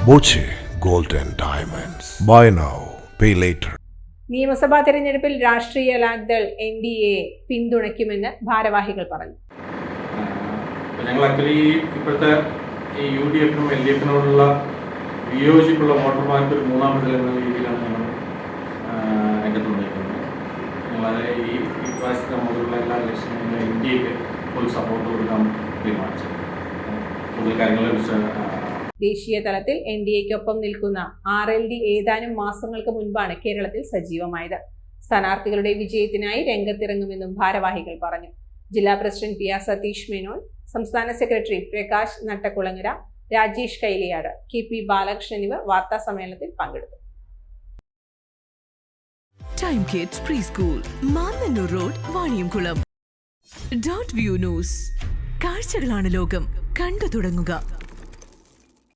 Boche gold and diamonds. Buy now pay later. നിയമസഭാ തെരഞ്ഞെടുപ്പിൽ രാഷ്ട്രീയ ലാക്ദൾ NDA പിന്തുണയ്ക്കുമെന്ന് ഭാരവാഹികൾ പറഞ്ഞു. ഞങ്ങൾ ആക്ച്വലി ഇപ്പോഴത്തെ ഈ UDF-നും LDF-നോടുള്ള വിയോജിപ്പുള്ള വോട്ടർമാർക്ക് ഒരു മൂന്നാമത്തെ എന്ന രീതിയിലാണ് ഞങ്ങൾ രംഗത്ത് വന്നിരിക്കുന്നത്. ഞങ്ങൾ ഈ പ്രാവശ്യത്തെ മുതലുള്ള എല്ലാ ഇലക്ഷനും ഇന്ത്യക്ക് ഫുൾ സപ്പോർട്ട് കൊടുക്കാൻ തീരുമാനിച്ചു. കൂടുതൽ കാര്യങ്ങളെ ദേശീയ തലത്തിൽ NDAക്കൊപ്പം നിൽക്കുന്ന RLD ഏതാനും മാസങ്ങൾക്ക് മുൻപാണ് കേരളത്തിൽ സജീവമായത്. സ്ഥാനാർത്ഥികളുടെ വിജയത്തിനായി രംഗത്തിറങ്ങുമെന്നും ഭാരവാഹികൾ പറഞ്ഞു. ജില്ലാ പ്രസിഡന്റ് PR സതീഷ് മേനോൻ, സംസ്ഥാന സെക്രട്ടറി പ്രകാശ് നട്ടക്കുളങ്ങര, രാജേഷ് കൈലിയാട്, KP ബാലകൃഷ്ണൻ എന്നിവർ വാർത്താ സമ്മേളനത്തിൽ പങ്കെടുത്തു. Time kids pre school, Mannannur road, Vaniyamkulam. .view news. കാഴ്ചകളാണ് ലോകം, കണ്ടു തുടങ്ങുക.